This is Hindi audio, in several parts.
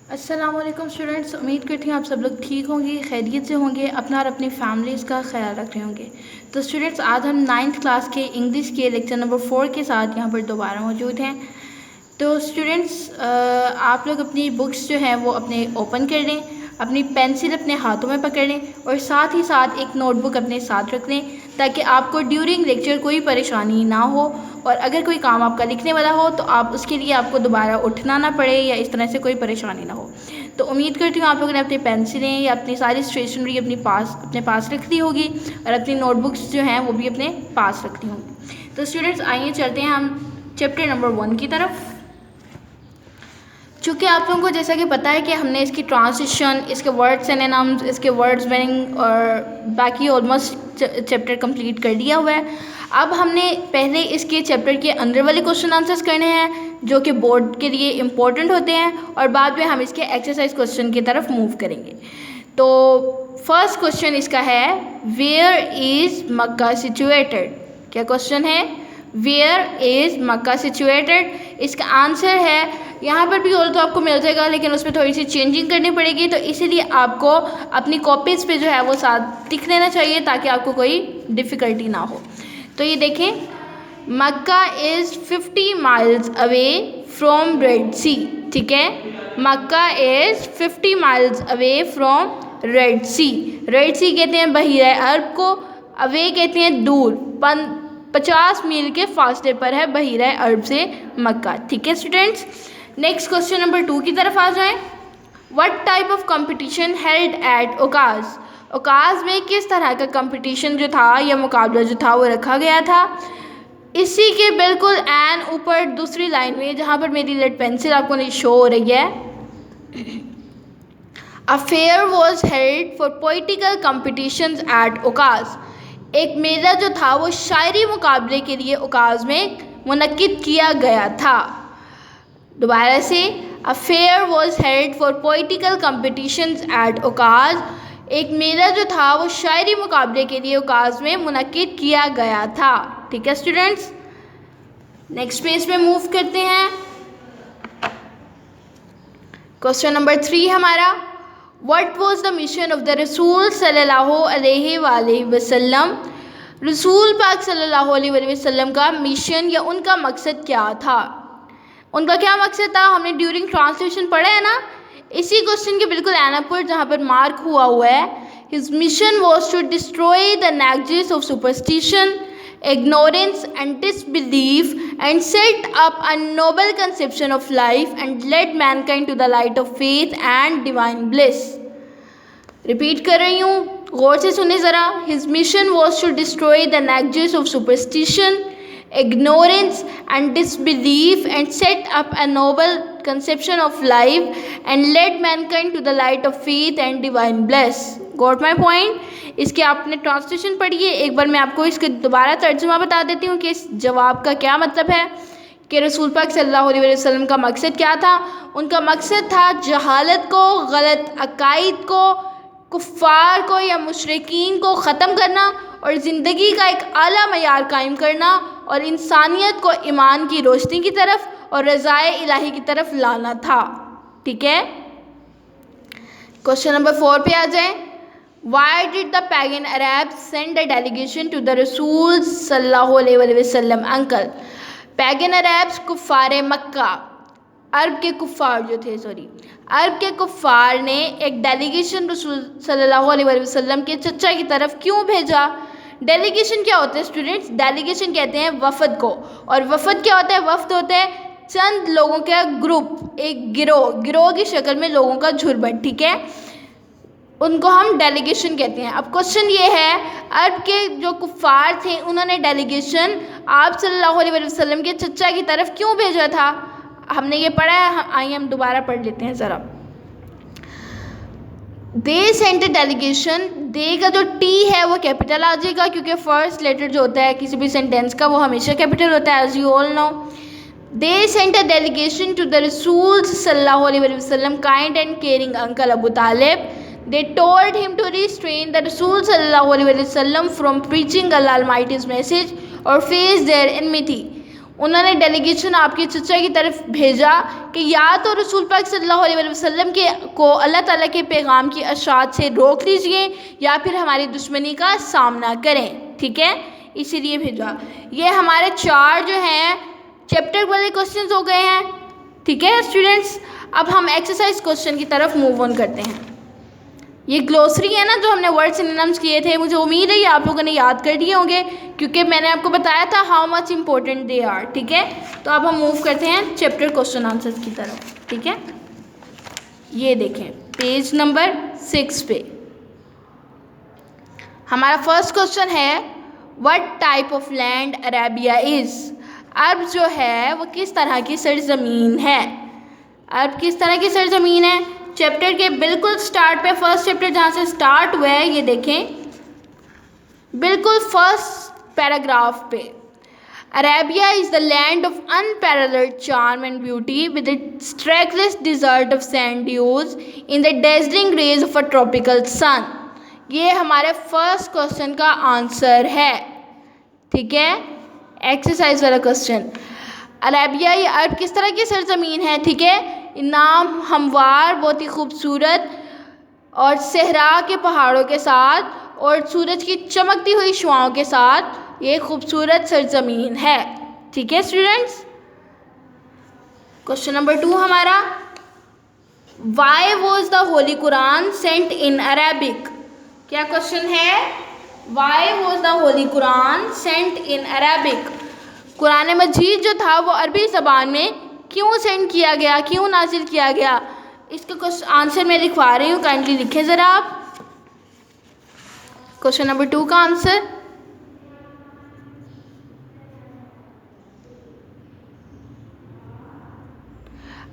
अस्सलाम वालेकुम स्टूडेंट्स, उम्मीद करती हूँ आप सब लोग ठीक होंगे, खैरियत से होंगे, अपना और अपनी फैमिलीज़ का ख्याल रख रहे होंगे। तो स्टूडेंट्स, आज हम 9th क्लास के इंग्लिश के लेक्चर नंबर 4 के साथ यहाँ पर दोबारा मौजूद हैं। तो स्टूडेंट्स, आप लोग अपनी बुक्स जो हैं वो अपने ओपन कर लें, अपनी पेंसिल अपने हाथों में पकड़ लें और साथ ही साथ एक नोटबुक अपने साथ रख लें ताकि आपको ड्यूरिंग लेक्चर कोई परेशानी ना हो। और अगर कोई काम आपका लिखने वाला हो तो आप उसके लिए आपको दोबारा उठना ना पड़े या इस तरह से कोई परेशानी ना हो। तो उम्मीद करती हूँ आप लोगों ने अपनी पेंसिलें या अपनी सारी स्टेशनरी अपने पास रख दी होगी और अपनी नोटबुक्स जो हैं वो भी अपने पास रख दी होंगी। तो स्टूडेंट्स, आइए चलते हैं हम चैप्टर नंबर 1 की तरफ। चूँकि आप लोगों को जैसा कि पता है कि हमने इसकी ट्रांसलेशन, इसके वर्ड्स एंड इसके वर्ड्स मीनिंग और बाकी ऑलमोस्ट चैप्टर कंप्लीट कर लिया हुआ है। अब हमने पहले इसके चैप्टर के अंदर वाले क्वेश्चन आंसर्स करने हैं जो कि बोर्ड के लिए इम्पोर्टेंट होते हैं और बाद में हम इसके एक्सरसाइज क्वेश्चन की तरफ मूव करेंगे। तो फर्स्ट क्वेश्चन इसका है, वेयर इज़ मक्का सिचुएटेड। क्या क्वेश्चन है? Where is Mecca situated. इसका आंसर है, यहाँ पर भी और तो आपको मिल जाएगा लेकिन उसमें थोड़ी सी चेंजिंग करनी पड़ेगी, तो इसीलिए आपको अपनी कॉपीज़ पे जो है वो साथ लिख लेना चाहिए ताकि आपको कोई डिफ़िकल्टी ना हो। तो ये देखें, Mecca is 50 miles away from Red Sea. ठीक है, Mecca is 50 miles away from Red Sea. Red Sea कहते हैं बहीरा अरब को, अवे कहते हैं दूर, 50 मील के फासले पर है बहीरा अरब से मक्का। ठीक है स्टूडेंट्स, नेक्स्ट क्वेश्चन नंबर 2 की तरफ आ जाएं। What type of competition held at Okaz. Okaz में किस तरह का कंपटीशन जो था या मुकाबला जो था वो रखा गया था। इसी के बिल्कुल एन ऊपर दूसरी लाइन में जहाँ पर मेरी रेड पेंसिल आपको नहीं शो हो रही है, a fair was held for poetical competitions at Okaz. एक मेला जो था वो शायरी मुकाबले के लिए ओकाज में मुनक्किद किया गया था। दोबारा से, a fair was held for poetical competitions at Okaz. एक मेला जो था वो शायरी मुकाबले के लिए ओकाज में मुनक्किद किया गया था। ठीक है स्टूडेंट्स, नेक्स्ट पेज पे मूव करते हैं। क्वेश्चन नंबर 3 हमारा, what was the mission of the रसूल सल्लल्लाहु अलैहि वसल्लम। रसूल पाक सल्लल्लाहु अलैहि वसल्लम का मिशन या उनका मकसद क्या था। उनका क्या मकसद था हमने ड्यूरिंग ट्रांसलेशन पढ़ा है ना, इसी क्वेश्चन के बिल्कुल एना पर जहाँ पर मार्क हुआ है, his mission was to destroy the negatives of superstition, ignorance and disbelief and set up a noble conception of life and led mankind to the light of faith and divine bliss. Repeat कर रही हूँ, गौर से सुने ज़रा। His mission was to destroy the negatives of superstition, ignorance and disbelief and set up a noble conception of life and led mankind to the light of faith and divine bliss. Got my point? इसके आपने ट्रांसलेशन पढ़ी है, एक बार मैं आपको इसके दोबारा तर्जुमा बता देती हूँ कि इस जवाब का क्या मतलब है कि रसूल पाक सल्लल्लाहु अलैहि वसल्लम का मकसद क्या था। उनका मकसद था जहालत को, गलत अकायद को, कुफ़ार को या मुशरिकीन को ख़त्म करना और ज़िंदगी का एक आला मयार कायम करना और इंसानियत को ईमान की रोशनी की तरफ और रज़ाए इलाही की तरफ लाना था। ठीक है, क्वेश्चन नंबर 4 पे आ जाए। Why did the pagan Arabs send a delegation to the Rasul सल्लल्लाहु अलैहि वसल्लम अंकल। पैगन अरब्स कुफ़ार मक्का, अरब के कुफ़ार जो थे, अरब के कुफ़ार ने एक डेलीगेशन रसूल सल्लल्लाहु अलैहि वसल्लम के चचा की तरफ क्यों भेजा। डेलीगेशन क्या होता है स्टूडेंट्स? डेलीगेशन कहते हैं वफ़द को, और वफ़द क्या होता है? वफ़द होता है चंद लोगों का ग्रुप, एक गिरोह की शक्ल में लोगों का झुरबट। ठीक है, उनको हम डेलीगेशन कहते हैं। अब क्वेश्चन ये है, अरब के जो कुफ़ार थे उन्होंने डेलीगेशन आप सल्लल्लाहु अलैहि वसल्लम के चचा की तरफ क्यों भेजा था। हमने ये पढ़ा है, आइए हम दोबारा पढ़ लेते हैं ज़रा। दे सेंट डेलीगेशन, दे का जो टी है वो कैपिटल आ जाएगा क्योंकि फर्स्ट लेटर जो होता है किसी भी सेंटेंस का वो हमेशा कैपिटल होता है, as you all know. They sent a delegation to the रसूल सल्लल्लाहु अलैहि वसल्लम kind and caring uncle Abu Talib. They told him to restrain the Rasul sallallahu alaihi wasallam from preaching Allah Almighty's message or face their enmity. उन्होंने डेलीगेशन आपके चचा की तरफ भेजा कि या तो रसूल पाक सल्लल्लाहु अलैहि वसल्लम के को अल्लाह ताला के पैगाम की अशात से रोक लीजिए या फिर हमारी दुश्मनी का सामना करें, ठीक है, इसीलिए भेजा। ये हमारे 4 जो हैं चैप्टर वाले क्वेश्चंस हो गए हैं, ठीक है स्टूडेंट्स। अब हम एक्सरसाइज क्वेश्चन की तरफ मूव ऑन करते हैं। ये ग्लोसरी है ना जो हमने वर्ड सिनोनिम्स किए थे, मुझे उम्मीद है ये आप लोगों ने याद कर दिए होंगे क्योंकि मैंने आपको बताया था how much important they are, ठीक है। तो अब हम मूव करते हैं चैप्टर क्वेश्चन आंसर्स की तरफ, ठीक है। ये देखें पेज नंबर 6 पे हमारा फर्स्ट क्वेश्चन है what type of land Arabia is. अरब जो है वो किस तरह की सरजमीन है। अरब किस तरह की सरजमीन है। चैप्टर के बिल्कुल स्टार्ट पे, फर्स्ट चैप्टर जहाँ से स्टार्ट हुआ है, ये देखें बिल्कुल फर्स्ट पैराग्राफ पे, Arabia is the land of unparalleled charm and beauty with its trackless desert of sand dunes in the dazzling rays of a tropical sun. ये हमारे फर्स्ट क्वेश्चन का आंसर है, ठीक है, एक्सरसाइज वाला क्वेश्चन। अरेबिया ये अरब किस तरह की सरजमीन है, ठीक है, नाम हमवार, बहुत ही खूबसूरत और सहरा के पहाड़ों के साथ और सूरज की चमकती हुई शुआओं के साथ ये खूबसूरत सरजमीन है, ठीक है स्टूडेंट्स। क्वेश्चन नंबर 2 हमारा, why was the holy Quran sent in Arabic. क्या क्वेश्चन है, why was the holy Quran sent in Arabic. कुरान मजीद जो था वो अरबी ज़बान में क्यों सेंड kiया गया, क्यों नाजिल किया गया, इसका कुछ आंसर मैं लिखवा रही हूँ, काइंडली लिखें ज़रा आप। क्वेश्चन नंबर 2 का answer,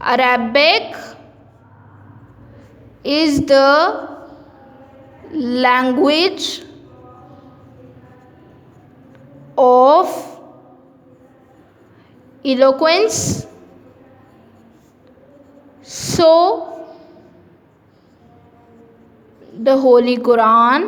Arabic is the language of eloquence, so the Holy Quran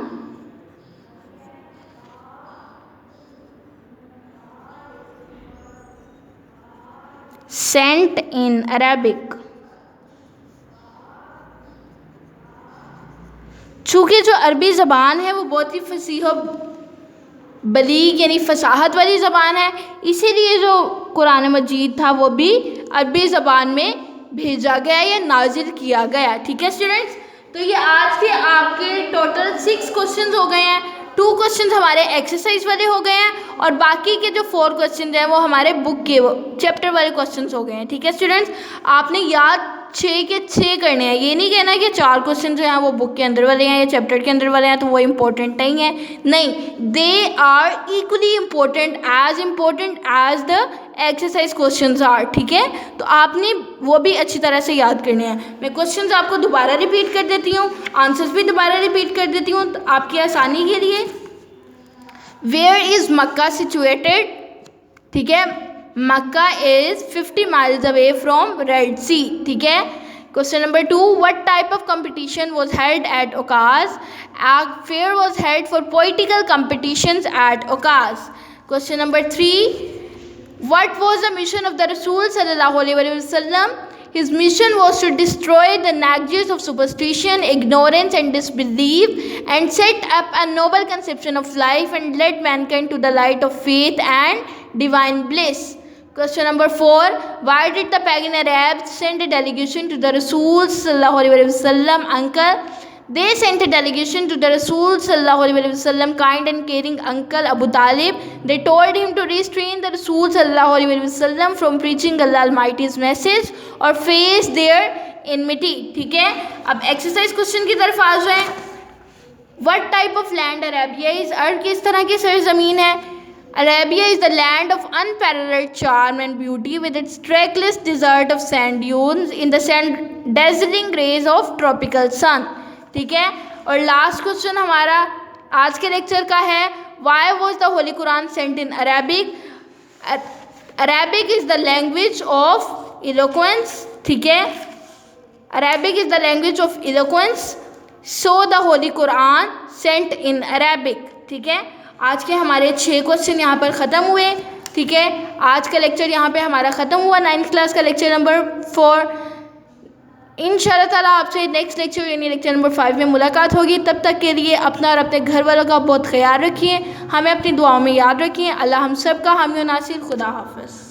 sent in Arabic। चूँकि जो अरबी ज़बान है वो बहुत ही फसीह बलीग यानी फसाहत वाली ज़बान है, इसीलिए जो कुरान मजीद था वो भी अरबी ज़बान में भेजा गया या नाजिल किया गया, ठीक है स्टूडेंट्स। तो ये आज के आपके टोटल 6 क्वेश्चंस हो गए हैं। 2 क्वेश्चंस हमारे एक्सरसाइज वाले हो गए हैं और बाकी के जो 4 क्वेश्चंस हैं वो हमारे बुक के चैप्टर वाले क्वेश्चंस हो गए हैं, ठीक है स्टूडेंट्स। आपने याद 6 के 6 करने हैं, ये नहीं कहना कि 4 क्वेश्चन जो हैं वो बुक के अंदर वाले हैं या चैप्टर के अंदर वाले हैं तो वो इम्पोर्टेंट नहीं है, नहीं, they are equally important as the exercise questions are, ठीक है। तो आपने वो भी अच्छी तरह से याद करने हैं। मैं क्वेश्चंस आपको दोबारा रिपीट कर देती हूँ, आंसर्स भी दोबारा रिपीट कर देती हूँ तो आपकी आसानी के लिए। वेयर इज़ मक्का सिचुएटेड, ठीक है, Mecca is 50 miles away from Red Sea, ठीक है। Question number 2, what type of competition was held at Okaz? A fair was held for poetical competitions at Okaz. Question number 3, what was the mission of the Rasul sallallahu alaihi wasallam? His mission was to destroy the nexus of superstition, ignorance and disbelief and set up a noble conception of life and led mankind to the light of faith and divine bliss. Question number 4, why did the pagan Arabs send a delegation to the Rasul sallallahu alaihi wasallam? Uncle, they sent a delegation to the Rasul sallallahu alaihi wasallam, kind and caring uncle Abu Talib. They told him to restrain the Rasul sallallahu alaihi wasallam from preaching Allah Almighty's message or face their enmity, ठीक है। अब एक्सरसाइज क्वेश्चन की तरफ आ जाएं। What type of land Arabia is? अर्ब किस तरह की सरजमीन है। Arabia is the land of unparalleled charm and beauty with its trackless desert of sand dunes in the dazzling rays of tropical sun, ठीक है। और लास्ट क्वेश्चन हमारा आज के लेक्चर का है, why was the Holy Quran sent in Arabic? Arabic is the language of eloquence, ठीक है, Arabic is the language of eloquence, so the Holy Quran sent in Arabic, ठीक है। आज के हमारे 6 क्वेश्चन यहाँ पर ख़त्म हुए। ठीक है, आज का लेक्चर यहाँ पे हमारा ख़त्म हुआ, 9th क्लास का लेक्चर नंबर 4। इंशाअल्लाह ताला आपसे नेक्स्ट लेक्चर यानी लेक्चर नंबर 5 में मुलाकात होगी। तब तक के लिए अपना और अपने घर वालों का बहुत ख्याल रखिए, हमें अपनी दुआओं में याद रखिए। अल्लाह हम सब का हामी और नासिर। खुदा हाफ़िज़।